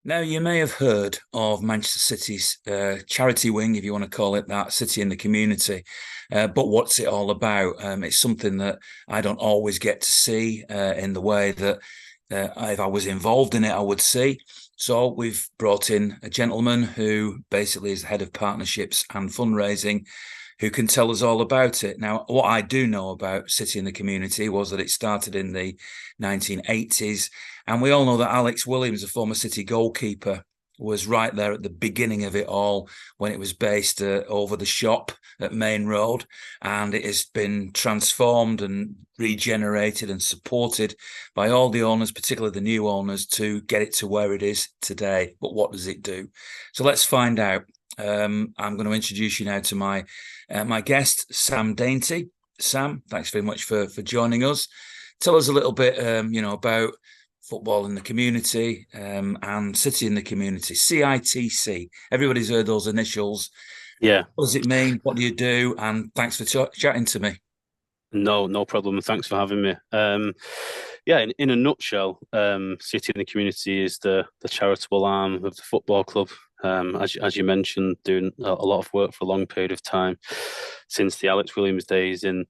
Now, you may have heard of Manchester City's charity wing, if you want to call it that, City in the Community. But what's it all about? It's something that I don't always get to see in the way that if I was involved in it, I would see. So we've brought in a gentleman who basically is the head of partnerships and fundraising, who can tell us all about it. Now, what I do know about City in the Community was that it started in the 1980s. And we all know that Alex Williams, a former City goalkeeper, was right there at the beginning of it all when it was based over the shop at Main Road. And it has been transformed and regenerated and supported by all the owners, particularly the new owners, to get it to where it is today. But what does it do? So let's find out. I'm going to introduce you now to my guest, Sam Dainty. Sam, thanks very much for joining us. Tell us a little bit, about football in the community and City in the Community, CiTC. Everybody's heard those initials. Yeah. What does it mean? What do you do? And thanks for chatting to me. No problem. Thanks for having me. In a nutshell, City in the Community is the charitable arm of the football club. As you mentioned, doing a lot of work for a long period of time since the Alex Williams days in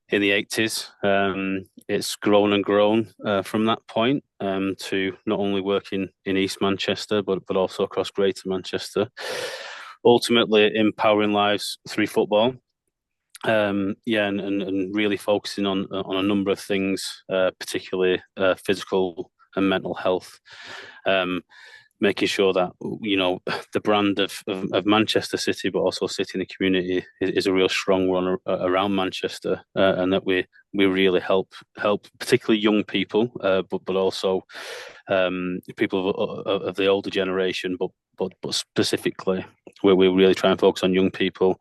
the 80s. It's grown and grown from that point to not only working in East Manchester, but also across Greater Manchester, ultimately empowering lives through football. And really focusing on a number of things, particularly physical and mental health. Making sure that the brand of Manchester City, but also City in the Community, is a real strong one around Manchester, and that we really help particularly young people, but also people of the older generation, but specifically where we really try and focus on young people,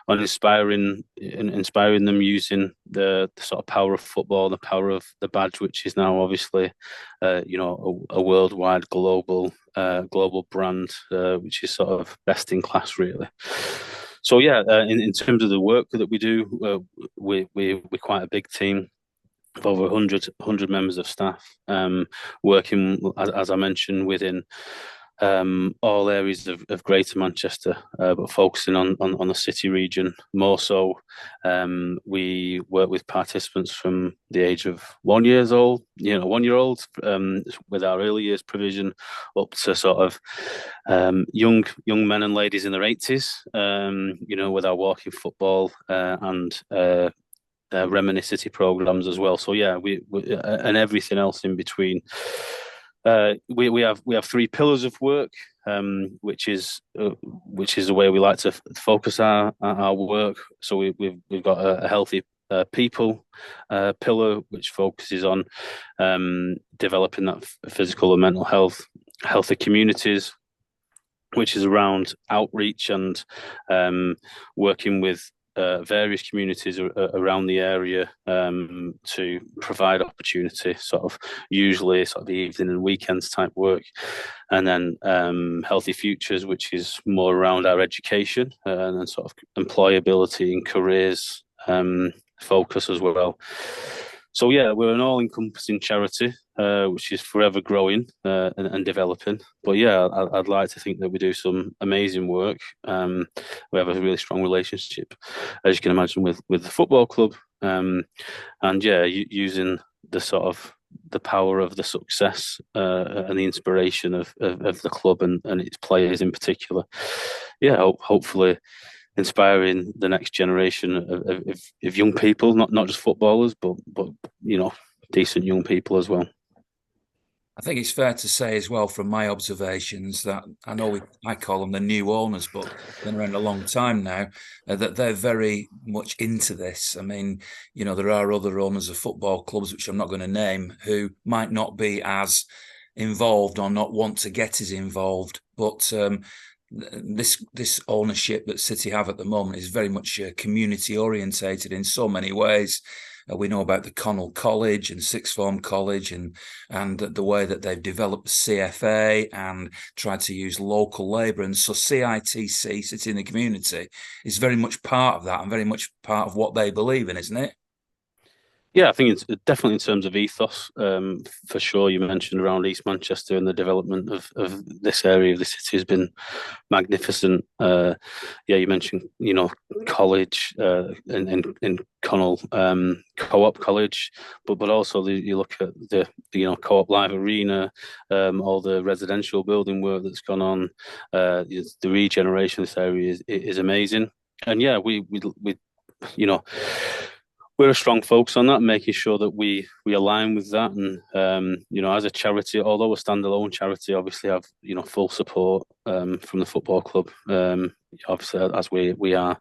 on inspiring them using the sort of power of football, the power of the badge, which is now obviously a worldwide global brand, which is sort of best in class, really. So in terms of the work that we do, we're quite a big team of over 100 members of staff, working, as I mentioned, within all areas of Greater Manchester, but focusing on the City region more so. We work with participants from the age of 1 year old, with our early years provision, up to sort of young men and ladies in their 80s, with our walking football and reminiscence programs as well. So we and everything else in between. We have three pillars of work, which is the way we like to focus our work. So we've got a healthy people pillar, which focuses on developing that physical and mental health, healthy communities, which is around outreach and working with various communities around the area to provide opportunity, usually the evening and weekends type work. And then Healthy Futures, which is more around our education and then sort of employability and careers focus as well. So we're an all-encompassing charity, which is forever growing and developing. But I'd like to think that we do some amazing work. We have a really strong relationship, as you can imagine, with the football club, using the sort of the power of the success and the inspiration of the club and its players in particular. Hopefully inspiring the next generation of young people, not just footballers, but decent young people as well. I think it's fair to say as well, from my observations, that I know I call them the new owners, but been around a long time now, that they're very much into this. I mean, there are other owners of football clubs, which I'm not going to name, who might not be as involved or not want to get as involved, but this ownership that City have at the moment is very much community orientated in so many ways. We know about the Connell College and Sixth Form College, and the way that they've developed the CFA and tried to use local labour. And so CiTC, City in the Community, is very much part of that and very much part of what they believe in, isn't it? Yeah, I think it's definitely in terms of ethos, for sure. You mentioned around East Manchester and the development of this area of the city has been magnificent. Yeah, you mentioned, college, in Connell, Co-op College, but also you look at the Co-op Live Arena, all the residential building work that's gone on. The regeneration of this area is amazing. And yeah, we you know we're a strong focus on that, making sure that we align with that. And as a charity, although a standalone charity, obviously have full support from the football club. Obviously, as we are,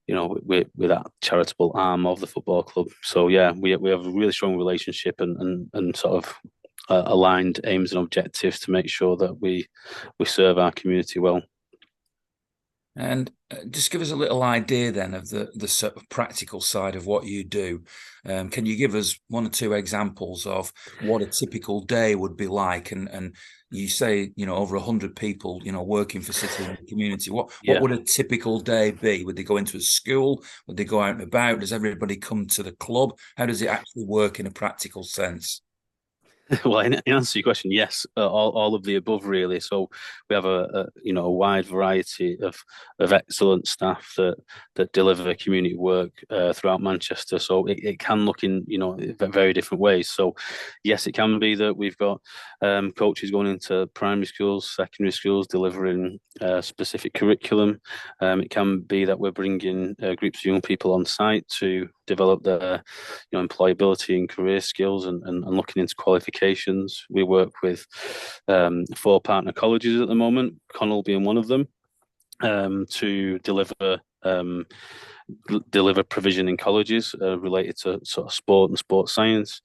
we're that charitable arm of the football club. So yeah, we have a really strong relationship and sort of aligned aims and objectives to make sure that we serve our community well. And just give us a little idea then of the sort of practical side of what you do. Can you give us one or two examples of what a typical day would be like? And you say, over 100 people, working for City in the Community. What would a typical day be? Would they go into a school? Would they go out and about? Does everybody come to the club? How does it actually work in a practical sense? Well, in answer to your question, yes, all of the above, really. So we have a wide variety of excellent staff that deliver community work throughout Manchester. So it can look in very different ways. So yes, it can be that we've got coaches going into primary schools, secondary schools, delivering specific curriculum. It can be that we're bringing groups of young people on site to develop their employability and career skills and looking into qualifications. We work with 4 partner colleges at the moment, Connell being one of them, to deliver provision in colleges related to sort of sport and sports science.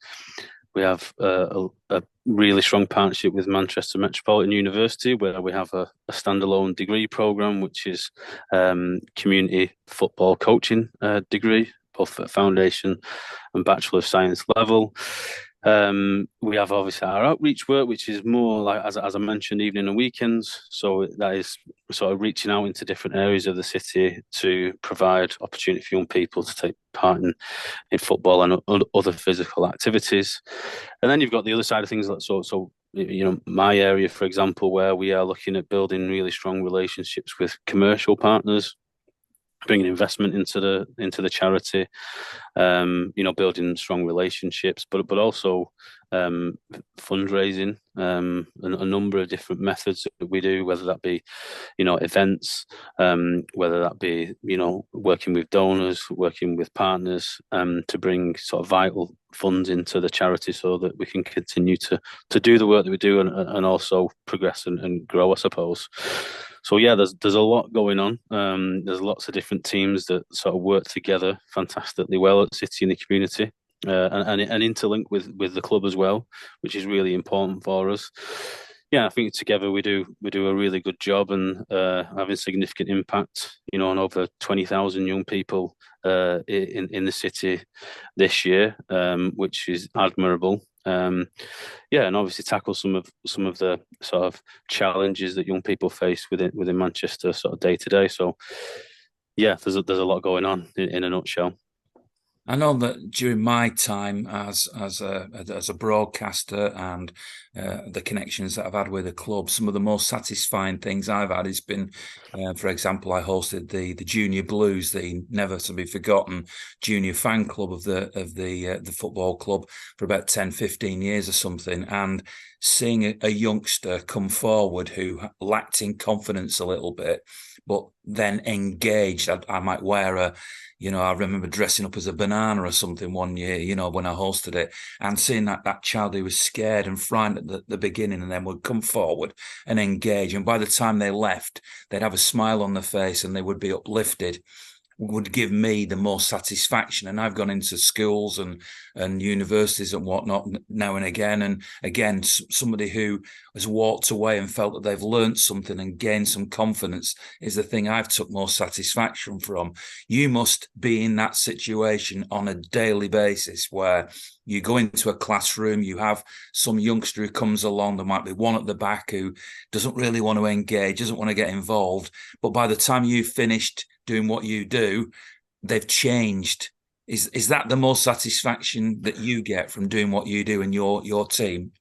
We have a really strong partnership with Manchester Metropolitan University, where we have a standalone degree program, which is community football coaching degree, both at foundation and Bachelor of Science level. We have obviously our outreach work, which is more like, as I mentioned, evening and weekends. So that is sort of reaching out into different areas of the city to provide opportunity for young people to take part in football and other physical activities. And then you've got the other side of things, like my area, for example, where we are looking at building really strong relationships with commercial partners, bringing investment into the charity, building strong relationships, but also fundraising, and a number of different methods that we do, whether that be events, whether that be working with donors, working with partners, to bring sort of vital funds into the charity so that we can continue to do the work that we do and also progress and grow, I suppose. So yeah, there's a lot going on. There's lots of different teams that sort of work together fantastically well at City in the Community, and interlink with the club as well, which is really important for us. Yeah, I think together we do a really good job and having significant impact. On over 20,000 young people in the city this year, which is admirable. And obviously tackle some of the sort of challenges that young people face within Manchester, sort of day to day. So yeah, there's a lot going on in a nutshell. I know that during my time as a broadcaster and the connections that I've had with the club, some of the most satisfying things I've had has been, for example, I hosted the Junior Blues, the never to be forgotten junior fan club of the football club for about 10, 15 years or something, and seeing a youngster come forward who lacked in confidence a little bit, but then engaged. I might wear I remember dressing up as a banana or something one year, when I hosted it, and seeing that child who was scared and frightened at the beginning and then would come forward and engage. And by the time they left, they'd have a smile on their face and they would be uplifted. would give me the most satisfaction. And I've gone into schools and universities and whatnot now and again. And again, somebody who has walked away and felt that they've learned something and gained some confidence is the thing I've took most satisfaction from. You must be in that situation on a daily basis where you go into a classroom, you have some youngster who comes along, there might be one at the back who doesn't really want to engage, doesn't want to get involved. But by the time you've finished doing what you do, they've changed. Is that the most satisfaction that you get from doing what you do in your team?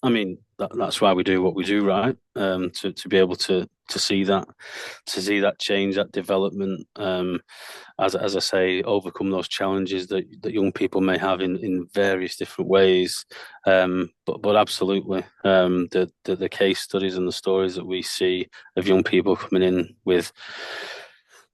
I mean, that's why we do what we do, right? To be able to see that change, that development, as I say, overcome those challenges that young people may have in various different ways. But absolutely, the case studies and the stories that we see of young people coming in with,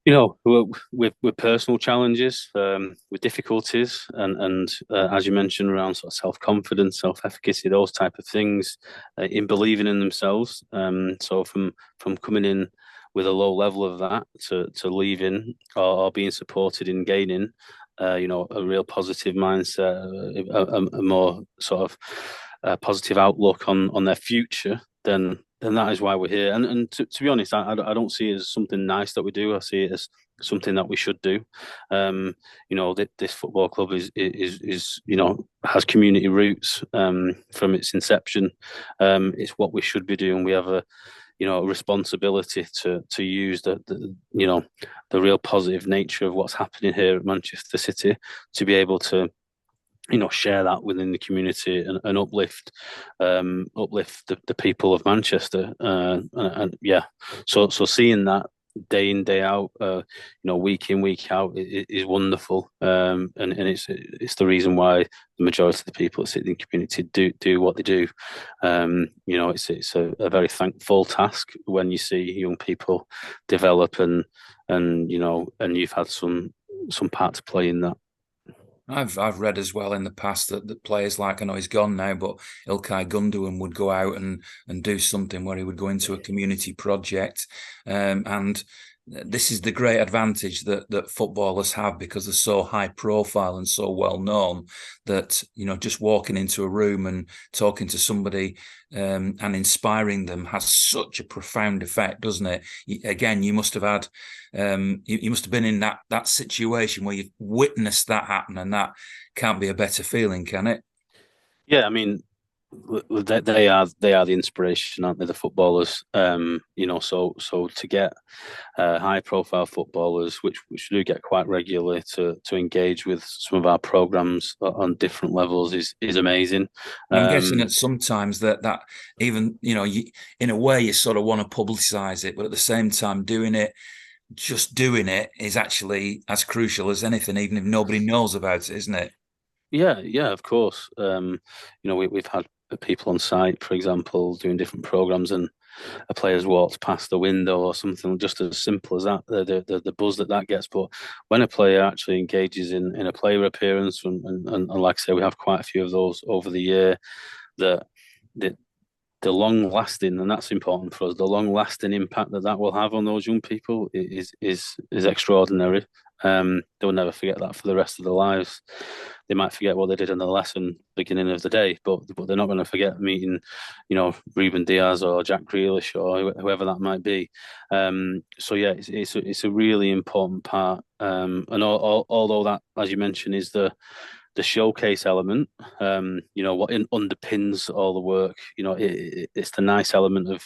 with personal challenges, with difficulties, and as you mentioned, around sort of self-confidence, self-efficacy, those type of things, in believing in themselves. So from coming in with a low level of that to leaving or being supported in gaining, a real positive mindset, a more sort of positive outlook on their future, then that is why we're here. And to be honest, I don't see it as something nice that we do. I see it as something that we should do. This football club is has community roots from its inception. It's what we should be doing. We have a responsibility to use the real positive nature of what's happening here at Manchester City to be able to share that within the community and uplift the people of Manchester, and yeah, so seeing that day in day out, week in week out is wonderful, and it's the reason why the majority of the people that sit in the community do what they do. It's a very thankful task when you see young people develop and you've had some part to play in that. I've read as well in the past that players like, I know he's gone now, but Ilkay Gundogan would go out and do something where he would go into a community project, and this is the great advantage that footballers have because they're so high profile and so well known that just walking into a room and talking to somebody and inspiring them has such a profound effect, doesn't it? Again, you must have had you must have been in that situation where you've witnessed that happen, and that can't be a better feeling, can it? Yeah, I mean, they are the inspiration, aren't they? The footballers, so to get high profile footballers, which do get quite regularly, to engage with some of our programs on different levels is amazing. And I'm guessing that sometimes that even in a way you sort of want to publicize it, but at the same time just doing it is actually as crucial as anything, even if nobody knows about it, isn't it? Yeah, of course. We've had people on site, for example, doing different programs, and a player's walked past the window or something just as simple as that. The buzz that gets. But when a player actually engages in a player appearance, and like I say, we have quite a few of those over the year, that the long lasting, and that's important for us, the long lasting impact that will have on those young people is extraordinary. They'll never forget that for the rest of their lives. They might forget what they did in the lesson beginning of the day, but they're not going to forget meeting, Ruben Diaz or Jack Grealish or whoever that might be. So yeah, it's a really important part. And although that, as you mentioned, is the showcase element, what underpins all the work. It's the nice element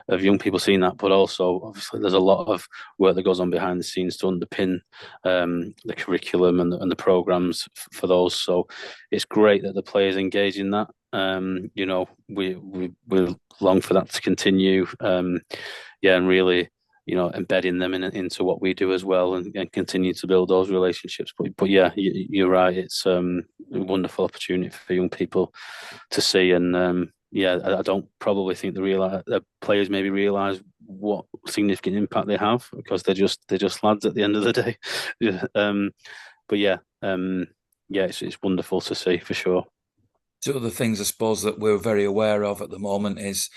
of young people seeing that, but also obviously there's a lot of work that goes on behind the scenes to underpin the curriculum and the programs for those. So it's great that the players engage in that. We long for that to continue. And really, embedding them into what we do as well, and continue to build those relationships. But yeah, you're right. It's a wonderful opportunity for young people to see, and I don't probably think the players maybe realize what significant impact they have because they're just lads at the end of the day. Yeah, but yeah, it's wonderful to see for sure. Two of the things I suppose that we're very aware of at the moment is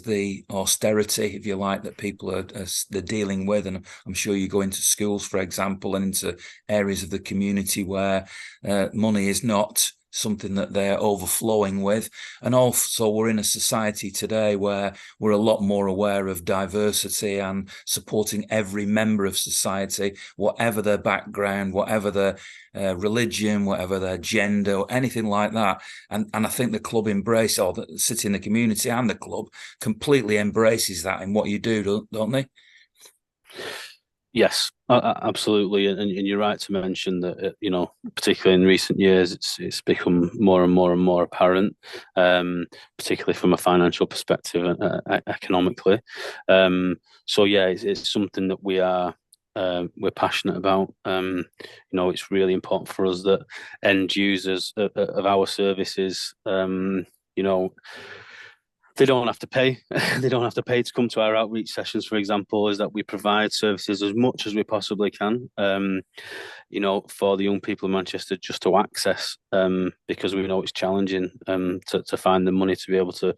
the austerity, if you like, that people are they're dealing with, and I'm sure you go into schools, for example, and into areas of the community where money is not something that they're overflowing with. And also, we're in a society today where we're a lot more aware of diversity and supporting every member of society, whatever their background, whatever their religion, whatever their gender, or anything like that. And I think the club embrace, or the city and the community and the club completely embraces that in what you do, don't they? Yes, absolutely, and you're right to mention that particularly in recent years, it's become more and more and more apparent, particularly from a financial perspective, economically. So yeah, it's something that we're passionate about. It's really important for us that end users of our services, you know they don't have to pay. They don't have to pay to come to our outreach sessions, for example, is that we provide services as much as we possibly can, for the young people in Manchester just to access, because we know it's challenging to find the money to be able to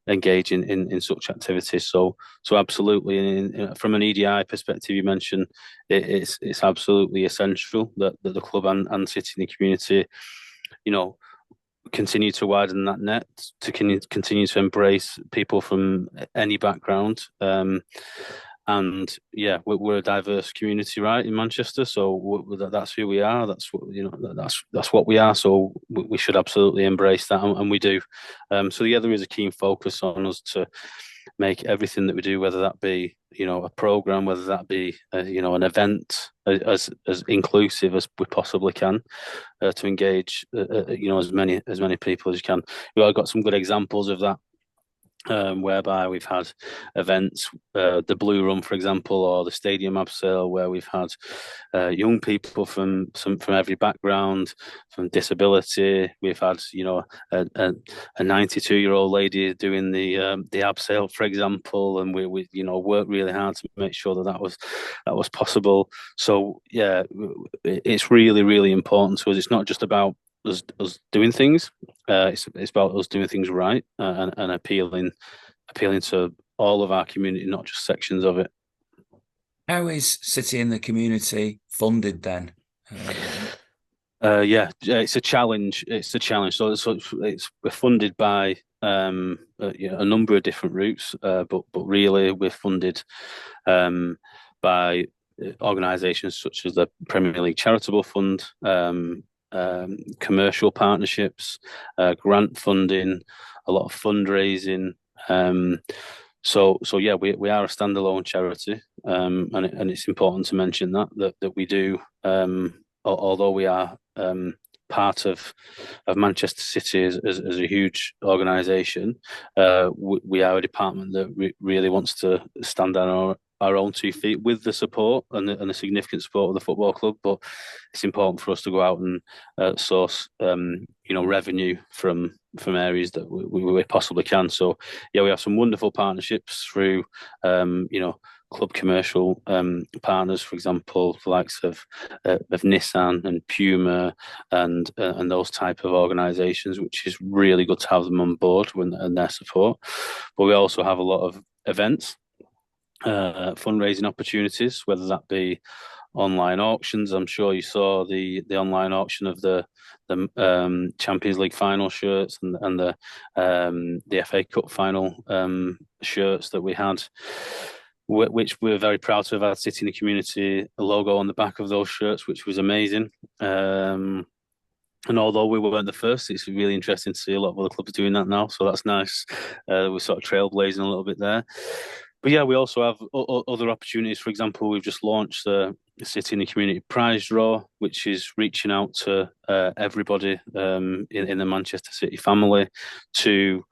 engage in such activities. So absolutely, from an EDI perspective, you mentioned it's absolutely essential that the club and city and the community, you know, continue to widen that net, to continue to embrace people from any background. And yeah, we're a diverse community, right, in Manchester. So that's who we are. That's what that's what we are. So we should absolutely embrace that, and we do. So yeah, there is a keen focus on us to make everything that we do, whether that be a program, whether that be an event, as inclusive as we possibly can, to engage as many people as you can. We've got some good examples of that, whereby we've had events, the Blue Run, for example, or the Stadium Abseil, where we've had young people from every background, from disability. We've had a 92-year-old lady doing the abseil, for example, and we worked really hard to make sure that was possible. So yeah, it's really, really important to us. It's not just about us doing things. It's about us doing things right, and appealing to all of our community, not just sections of it. How is city and the community funded then? Yeah, it's a challenge. It's a challenge. So we're funded by a number of different routes, but really we're funded by organisations such as the Premier League Charitable Fund, commercial partnerships, grant funding, a lot of fundraising. So yeah, we are a standalone charity, and it's important to mention that we do, although we are part of Manchester City as a huge organisation, we are a department that really wants to stand on our own 2 feet with the support and the significant support of the football club. But it's important for us to go out and source revenue from areas that we possibly can. So yeah, we have some wonderful partnerships through club commercial partners, for example, the likes of Nissan and Puma and those type of organisations, which is really good to have them on board and their support. But we also have a lot of events, fundraising opportunities, whether that be online auctions. I'm sure you saw the online auction of the Champions League final shirts and the FA Cup final shirts that we had, which we're very proud to have had City in the Community a logo on the back of those shirts, which was amazing. And although we weren't the first, it's really interesting to see a lot of other clubs doing that now. So that's nice. We're sort of trailblazing a little bit there. But yeah, we also have other opportunities. For example, we've just launched the City in the Community prize draw, which is reaching out to everybody in the Manchester City family to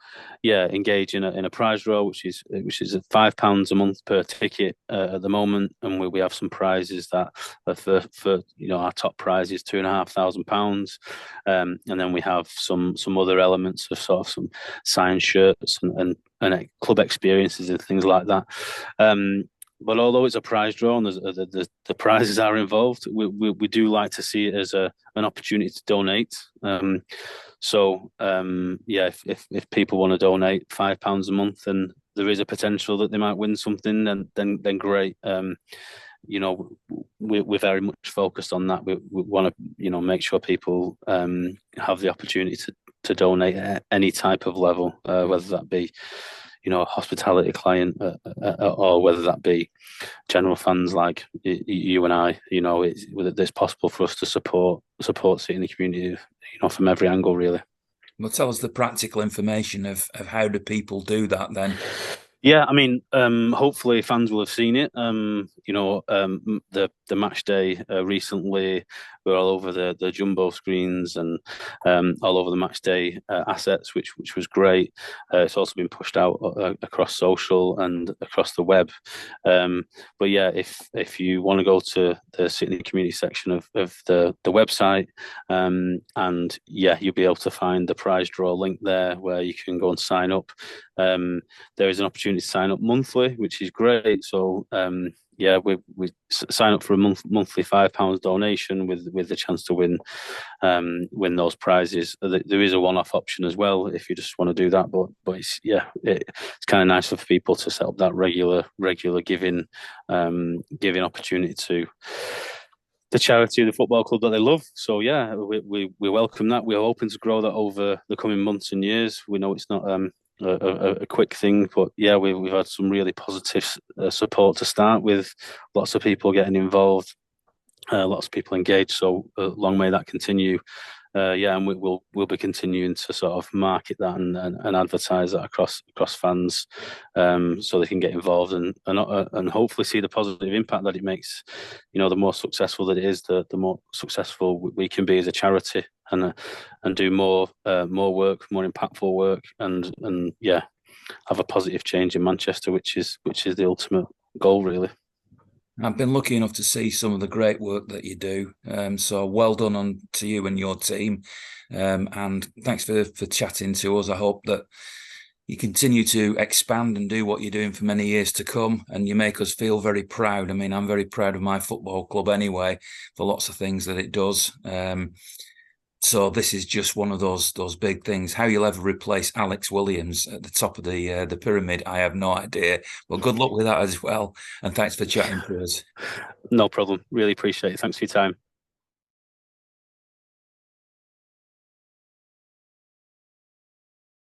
engage in a prize draw, which is £5 a month per ticket at the moment, and we have some prizes that are for our top prize is £2,500, and then we have some other elements of sort of some signed shirts and club experiences and things like that. But although it's a prize draw and the prizes are involved, we do like to see it as an opportunity to donate. Yeah, if people want to donate £5 a month, and there is a potential that they might win something, then great. We're very much focused on that. We want to, make sure people have the opportunity to donate at any type of level, whether that be, a hospitality client, or whether that be general fans like you and I. It's possible for us to support City in the community, from every angle, really. Well, tell us the practical information of how do people do that then? Yeah, I mean, hopefully fans will have seen it. The match day recently, we're all over the jumbo screens and all over the match day assets, which was great. It's also been pushed out across social and across the web. But yeah, if you want to go to the City Community section of the website, and yeah, you'll be able to find the prize draw link there where you can go and sign up. There is an opportunity to sign up monthly, which is great. So yeah, we sign up for a monthly £5 donation with the chance to win those prizes. There is a one-off option as well if you just want to do that, but it's kind of nice for people to set up that regular giving opportunity to the charity of the football club that they love. So yeah, we welcome that. We're hoping to grow that over the coming months and years. We know it's not a quick thing, but yeah, we've had some really positive support to start with. Lots of people getting involved, lots of people engaged. So long may that continue. And we'll be continuing to sort of market that and advertise that across fans, so they can get involved and hopefully see the positive impact that it makes. The more successful that it is, the more successful we can be as a charity and do more work, more impactful work, and yeah, have a positive change in Manchester, which is the ultimate goal, really. I've been lucky enough to see some of the great work that you do. So well done to you and your team. And thanks for chatting to us. I hope that you continue to expand and do what you're doing for many years to come. And you make us feel very proud. I mean, I'm very proud of my football club anyway, for lots of things that it does. So this is just one of those big things. How you'll ever replace Alex Williams at the top of the pyramid, I have no idea. Well, good luck with that as well. And thanks for chatting to us. No problem. Really appreciate it. Thanks for your time.